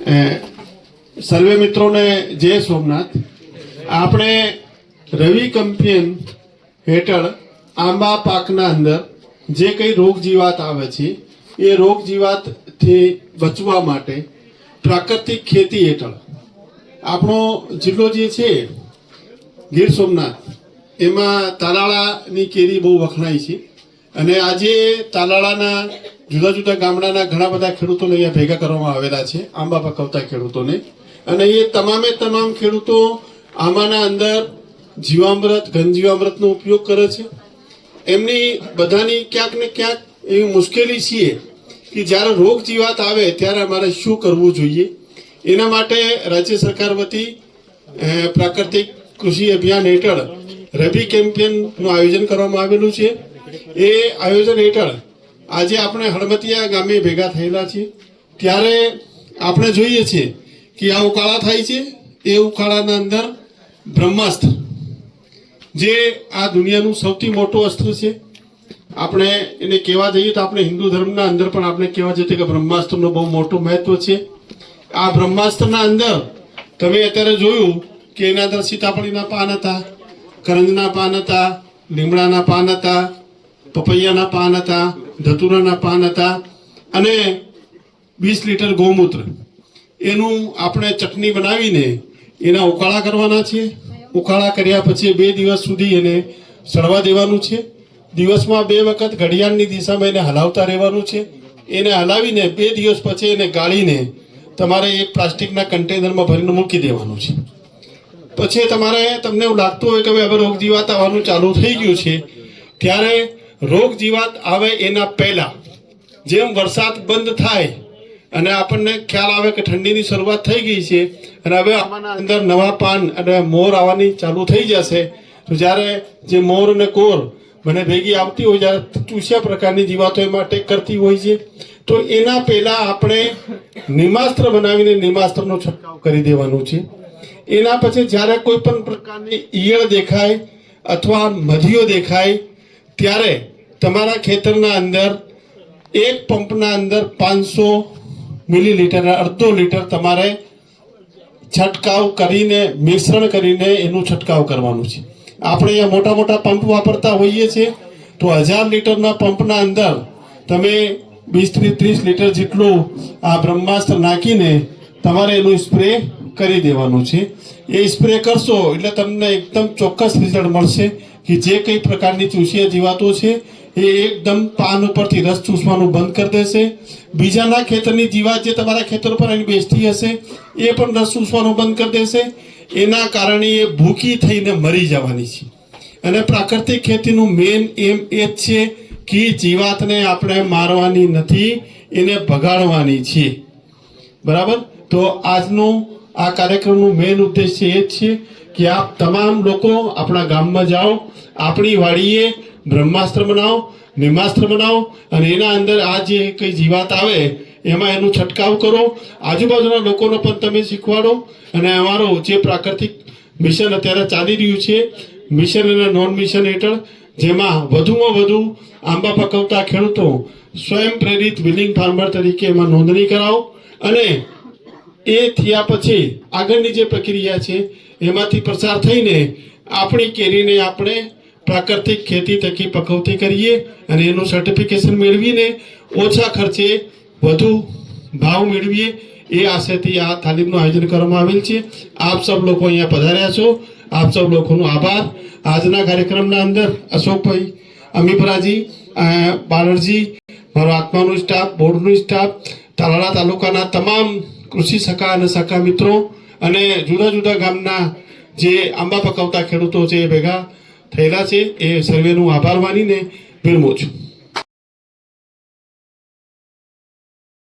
સર્વે મિત્રોને જય સોમનાથ। આપણે રવિ કંપની હેઠળ આંબા પાકના અંદર જે કંઈ રોગ જીવાત આવે છે એ રોગ જીવાતથી બચવા માટે પ્રાકૃતિક ખેતી હેઠળ આપણો જિલ્લો જે છે ગીર સોમનાથ એમાં તાલાળાની કેરી બહુ વખણાય છે અને આજે તાલાળાના જુદા જુદા ગામડાના ઘણા બધા ખેડૂતોને અહીંયા ભેગા કરવામાં આવેલા છે, આંબા પકવતા ખેડૂતોને। અને એ તમામે તમામ ખેડૂતો આંબાના અંદર જીવામૃત ઘન જીવામૃતનો ઉપયોગ કરે છે। એમની બધાની ક્યાંક ને ક્યાંક એવી મુશ્કેલી છે કે જ્યારે રોગ જીવાત આવે ત્યારે અમારે શું કરવું જોઈએ। એના માટે રાજ્ય સરકાર વતી પ્રાકૃતિક કૃષિ અભિયાન હેઠળ રવિ કેમ્પેનનું આયોજન કરવામાં આવેલું છે। એ આયોજન હેઠળ આજે આપણે હળમતિયા ગામે ભેગા થયેલા છીએ। ત્યારે આપણે જોઈએ છીએ કે આ ઉકાળા થાય છે, એ ઉકાળાના અંદર બ્રહ્માસ્ત્ર જે આ દુનિયાનું સૌથી મોટું અસ્ત્ર છે, આપણે એને કહેવા જઈએ તો આપણે હિન્દુ ધર્મના અંદર પણ આપણે કહેવા જઈએ કે બ્રહ્માસ્ત્રનું બહુ મોટું મહત્વ છે। આ બ્રહ્માસ્ત્રના અંદર તમે અત્યારે જોયું કે એના અંદર સીતાફળીના પાન હતા, કરંજના પાન હતા, લીમડાના પાન હતા, પપૈયાના પાન હતા, ધતુરાના પાન હતા અને 20 લીટર ગૌમૂત્ર એનું આપણે ચટણી બનાવીને એના ઉકાળા કરવાના છે। ઉકાળા કર્યા પછી 2 દિવસ સુધી એને સડવા દેવાનું છે। દિવસમાં 2 વખત ઘડિયાળની દિશામાં એને હલાવતા રહેવાનું છે। એને હલાવીને 2 દિવસ પછી એને ગાળીને તમારે એક પ્લાસ્ટિકના કન્ટેનરમાં ભરીને મૂકી દેવાનું છે। પછી તમને એવું લાગતું હોય કે હવે રોગ જીવાત આવવાનું ચાલુ થઈ ગયું છે, ત્યારે રોગ જીવાત આવે એના પહેલા જેમ વરસાદ બંધ થાય અને આપણને ખ્યાલ આવે કે ઠંડીની શરૂઆત થઈ ગઈ છે અને હવે આમાંના અંદર નવા પાન અને મોર આવવાની ચાલુ થઈ જશે, તો જ્યારે જે મોર અને કોર મને ભેગી આવતી હોય, જ્યારે ચૂસ્યા પ્રકારની જીવાતો એમાં અટેક કરતી હોય છે, તો એના પહેલા આપણે નિમાસ્ત્ર બનાવીને નિમાસ્ત્રનો છંટકાવ કરી દેવાનું છે। એના પછી જ્યારે કોઈ પણ પ્રકારની ઈયળ દેખાય અથવા મધીઓ દેખાય ત્યારે તમારા ખેતરના અંદર એક પંપના અંદર 500 મિલીલીટર અડધો લીટર તમારે છંટકાવ કરીને મિશ્રણ કરીને એનું છંટકાવ કરવાનું છે। આપણે અહીંયા મોટા મોટા પંપ વાપરતા હોઈએ છીએ, તો 1000 લીટરના પંપના અંદર તમે 20 થી 30 લીટર જેટલું આ બ્રહ્માસ્ત્ર નાખીને તમારે એનું સ્પ્રે કરી દેવાનું છે। એ સ્પ્રે કરશો એટલે તમને એકદમ ચોક્કસ રિઝલ્ટ મળશે કે જે કંઈ પ્રકારની ચૂસિયા જીવાતો છે એ એકદમ પાન ઉપરથી રસ ચૂસવાનું બંધ કરી દેશે। બીજાના ખેતરની જીવાત જે તમારા ખેતર પર એની બેસતી હશે એ પણ રસ ચૂસવાનું બંધ કરી દેશે। એના કારણે એ ભૂખી થઈને મરી જવાની છે। અને પ્રાકૃતિક ખેતીનું મેઇન એમ એ જ છે કે જીવાતને આપણે મારવાની નથી, એને ભગાડવાની છે, બરાબર। તો આજનું આ કાર્યક્રમનું મેઇન ઉદ્દેશ્ય એ જ છે કે આપ તમામ લોકો આપણા ગામમાં જાઓ, આપણી વાડીએ બ્રહ્માસ્ત્ર બનાવો, નિમાસ્ત્ર બનાવો અને એના અંદર આ જે કંઈ જીવાત આવે એમાં એનું છંટકાવ કરો। આજુબાજુના લોકોને પણ તમે શીખવાડો અને અમારું જે પ્રાકૃતિક મિશન અત્યારે ચાલી રહ્યું છે, મિશન અને નોન મિશન હેઠળ, જેમાં વધુમાં વધુ આંબા પકવતા ખેડૂતો સ્વયં પ્રેરિત વિલિંગ ફાર્મર તરીકે એમાં નોંધણી કરાવો અને એ થયા પછી આગળની જે પ્રક્રિયા છે એમાંથી પસાર થઈને આપણી કેરીને આપણે પ્રાકૃતિક ખેતી થકી પકવતી કરીએ અને એનું સર્ટિફિકેશન મેળવીને ઓછા ખર્ચે વધુ ભાવ મેળવીએ, એ આશયથી આ તાલીમનું આયોજન કરવામાં આવેલ છે। આપ સૌ લોકો અહીંયા પધાર્યા છો, આપ સૌ લોકોનો આભાર। આજના કાર્યક્રમના અંદર અશોકભાઈ, અમીપરાજી, બાળરજી, મારો આત્માનો સ્ટાફ, બોર્ડનો સ્ટાફ, તાલાળા તાલુકાના તમામ કૃષિ સખા અને સખા મિત્રો અને જુદા જુદા ગામના જે આંબા પકવતા ખેડૂતો છે એ ભેગા થયેલા છે, એ સર્વેનું આભાર માનીને વિરમું છું।